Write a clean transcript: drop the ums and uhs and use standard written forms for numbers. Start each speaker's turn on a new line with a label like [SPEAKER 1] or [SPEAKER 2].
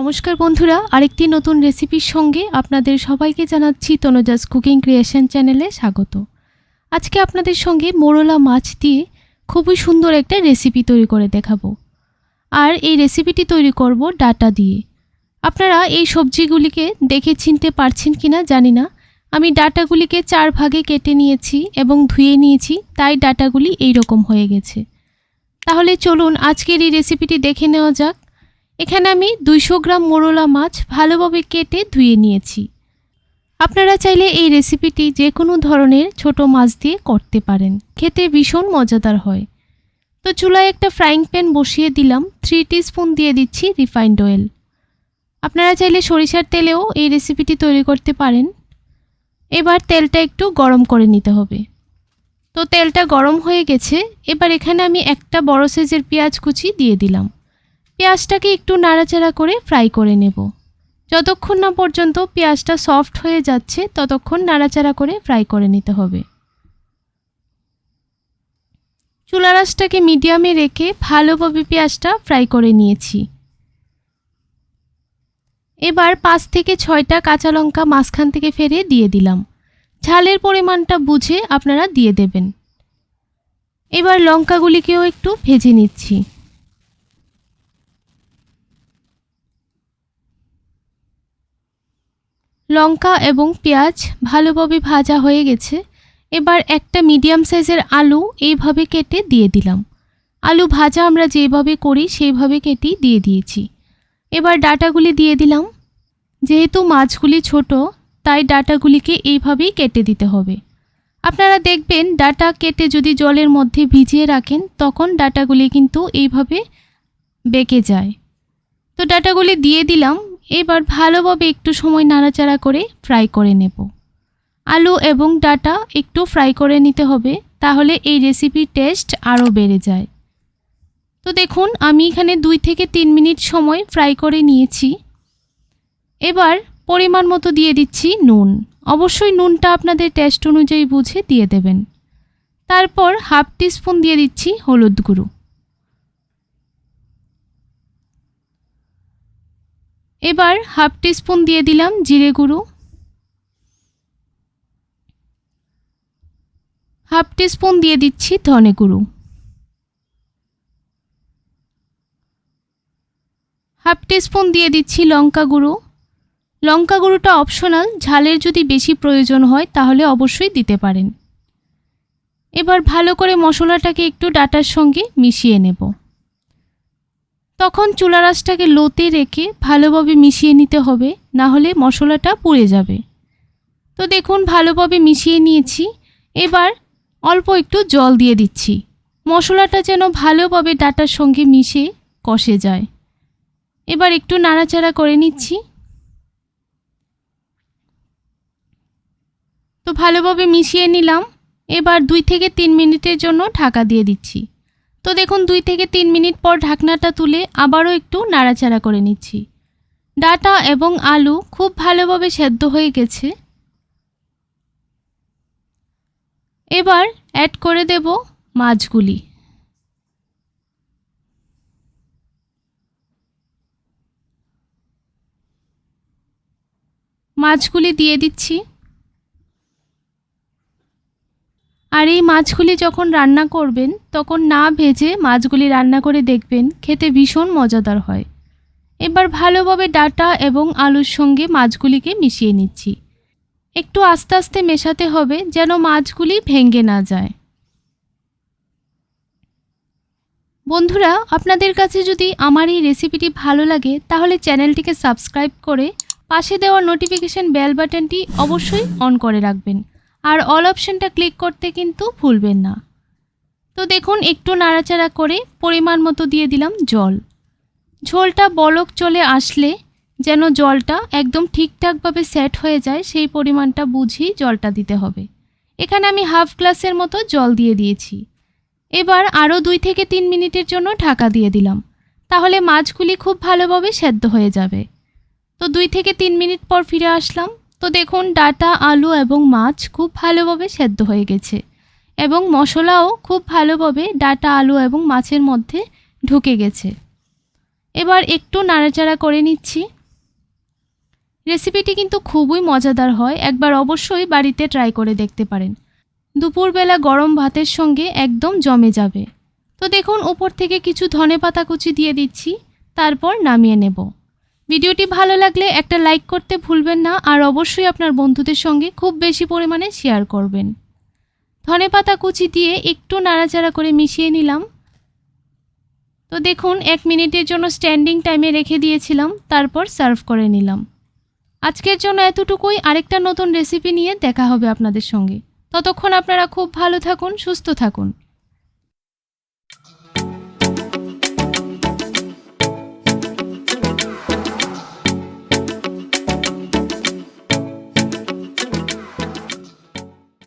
[SPEAKER 1] নমস্কার বন্ধুরা, আরেকটি নতুন রেসিপির সঙ্গে আপনাদের সবাইকে জানাচ্ছি তনুজাস কুকিং ক্রিয়েশন চ্যানেলে স্বাগত। আজকে আপনাদের সঙ্গে মোরলা মাছ দিয়ে খুবই সুন্দর একটা রেসিপি তৈরি করে দেখাবো। আর এই রেসিপিটি তৈরি করব ডাটা দিয়ে। আপনারা এই সবজিগুলিকে দেখে চিনতে পারছেন কিনা জানি না। আমি ডাটাগুলিকে 4 ভাগে কেটে নিয়েছি এবং ধুয়ে নিয়েছি, তাই ডাটাগুলি এই রকম হয়ে গেছে। তাহলে চলুন আজকের এই রেসিপিটি দেখে নেওয়া যাক। এখানে আমি 200 গ্রাম মোরলা মাছ ভালোভাবে কেটে ধুয়ে নিয়েছি। আপনারা চাইলে এই রেসিপিটি যে কোনো ধরনের ছোট মাছ দিয়ে করতে পারেন, খেতে ভীষণ মজাদার হয়। তো চুলায় একটা ফ্রাইং প্যান বসিয়ে দিলাম, 3 টিস্পুন দিয়ে দিচ্ছি রিফাইন্ড অয়েল। আপনারা চাইলে সরিষার তেলেও এই রেসিপিটি তৈরি করতে পারেন। এবার তেলটা একটু গরম করে নিতে হবে। তো তেলটা গরম হয়ে গেছে। এবার এখানে আমি একটা বড় সাইজের পেঁয়াজ কুচি দিয়ে দিলাম। পেঁয়াজটাকে একটু নাড়াচাড়া করে ফ্রাই করে নেব। যতক্ষণ না পর্যন্ত পেঁয়াজটা সফট হয়ে যাচ্ছে ততক্ষণ নাড়াচাড়া করে ফ্রাই করে নিতে হবে। চুলার আঁচটাকে মিডিয়ামে রেখে ভালোভাবে পেঁয়াজটা ফ্রাই করে নিয়েছি। এবার 5 থেকে 6টা কাঁচা লঙ্কা মাঝখান থেকে ফেলে দিয়ে দিলাম। ঝালের পরিমাণটা বুঝে আপনারা দিয়ে দেবেন। এবার লঙ্কাগুলিকেও একটু ভেজে নিচ্ছি। লঙ্কা এবং পেঁয়াজ ভালোভাবে ভাজা হয়ে গেছে। এবার একটা মিডিয়াম সাইজের আলু এইভাবে কেটে দিয়ে দিলাম। আলু ভাজা আমরা যেভাবে করি সেইভাবে কেটে দিয়ে দিয়েছি। এবার ডাটাগুলি দিয়ে দিলাম। যেহেতু মাছগুলি ছোট, তাই ডাটাগুলিকে এইভাবেই কেটে দিতে হবে। আপনারা দেখবেন ডাটা কেটে যদি জলের মধ্যে ভিজিয়ে রাখেন তখন ডাটাগুলি কিন্তু এইভাবে বেঁকে যায়। তো ডাটাগুলি দিয়ে দিলাম। এবার ভালোভাবে একটু সময় নাড়াচাড়া করে ফ্রাই করে নেব। আলু এবং ডাটা একটু ফ্রাই করে নিতে হবে, তাহলে এই রেসিপির টেস্ট আরও বেড়ে যায়। তো দেখুন আমি এখানে 2 থেকে 3 মিনিট সময় ফ্রাই করে নিয়েছি। এবার পরিমাণ মতো দিয়ে দিচ্ছি নুন। অবশ্যই নুনটা আপনাদের টেস্ট অনুযায়ী বুঝে দিয়ে দেবেন। তারপর হাফ টিস্পুন দিয়ে দিচ্ছি হলুদ গুঁড়ো। এবার হাফ টিস্পুন দিয়ে দিলাম জিরে গুঁড়ো। হাফ টিস্পুন দিয়ে দিচ্ছি ধনে গুঁড়ো। হাফ টিস্পুন দিয়ে দিচ্ছি লঙ্কা গুঁড়ো। লঙ্কা গুঁড়োটা অপশনাল, ঝালের যদি বেশি প্রয়োজন হয় তাহলে অবশ্যই দিতে পারেন। এবার ভালো করে মশলাটাকে একটু ডাটার সঙ্গে মিশিয়ে নেব। তখন চুলার আঁচটাকে লোতে রেখে ভালোভাবে মিশিয়ে নিতে হবে, না হলে মশলাটা পুড়ে যাবে। তো দেখুন ভালোভাবে মিশিয়ে নিয়েছি। এবার অল্প একটু জল দিয়ে দিচ্ছি, মশলাটা যেন ভালোভাবে ডাটার সঙ্গে মিশে কষে যায়। এবার একটু নাড়াচাড়া করে নিচ্ছি। তো ভালোভাবে মিশিয়ে নিলাম। এবার 2 থেকে 3 মিনিটের জন্য ঢাকা দিয়ে দিচ্ছি। তো দেখুন 2 থেকে 3 মিনিট পর ঢাকনাটা তুলে আবারও একটু নাড়াচাড়া করে নিচ্ছি। ডাটা এবং আলু খুব ভালোভাবে সেদ্ধ হয়ে গেছে। এবার অ্যাড করে দেব মাছগুলি। মাছগুলি দিয়ে দিচ্ছি। আর এই মাছগুলি যখন রান্না করবেন তখন না ভেজে মাছগুলি রান্না করে দেখবেন, খেতে ভীষণ মজাদার হয়। এবার ভালোভাবে ডাটা এবং আলুর সঙ্গে মাছগুলিকে মিশিয়ে নিচ্ছি। একটু আস্তে আস্তে মেশাতে হবে যেন মাছগুলি ভেঙে না যায়। বন্ধুরা, আপনাদের কাছে যদি আমার এই রেসিপিটি ভালো লাগে তাহলে চ্যানেলটিকে সাবস্ক্রাইব করে পাশে দেওয়া নোটিফিকেশন বেল বাটনটি অবশ্যই অন করে রাখবেন। আর অল অপশনটা ক্লিক করতে কিন্তু ভুলবেন না। তো দেখুন একটু নাড়াচাড়া করে পরিমাণ মতো দিয়ে দিলাম জল। ঝোলটা বলক চলে আসলে যেন জলটা একদম ঠিকঠাকভাবে সেট হয়ে যায়, সেই পরিমাণটা বুঝেই জলটা দিতে হবে। এখানে আমি হাফ গ্লাসের মতো জল দিয়ে দিয়েছি। এবার আরও 2 থেকে 3 মিনিটের জন্য ঢাকা দিয়ে দিলাম, তাহলে মাছগুলি খুব ভালোভাবে সেদ্ধ হয়ে যাবে। তো 2 থেকে 3 মিনিট পর ফিরে আসলাম। তো দেখুন ডাটা, আলু এবং মাছ খুব ভালোভাবে সেদ্ধ হয়ে গেছে এবং মশলাও খুব ভালোভাবে ডাটা, আলু এবং মাছের মধ্যে ঢুকে গেছে। এবার একটু নাড়াচাড়া করে নিচ্ছি। রেসিপিটি কিন্তু খুবই মজাদার হয়, একবার অবশ্যই বাড়িতে ট্রাই করে দেখতে পারেন। দুপুরবেলা গরম ভাতের সঙ্গে একদম জমে যাবে। তো দেখুন উপর থেকে কিছু ধনেপাতা কুচি দিয়ে দিচ্ছি, তারপর নামিয়ে নেব। ভিডিওটি ভালো লাগলে একটা লাইক করতে ভুলবেন না, আর অবশ্যই আপনার বন্ধুদের সঙ্গে খুব বেশি পরিমাণে শেয়ার করবেন। ধনেপাতা কুচি দিয়ে একটু নাড়াচাড়া করে মিশিয়ে নিলাম। তো দেখুন 1 মিনিটের জন্য স্ট্যান্ডিং টাইমে রেখে দিয়েছিলাম, তারপর সার্ভ করে নিলাম। আজকের জন্য এতটুকুই। আরেকটা নতুন রেসিপি নিয়ে দেখা হবে আপনাদের সঙ্গে। ততক্ষণ আপনারা খুব ভালো থাকুন, সুস্থ থাকুন।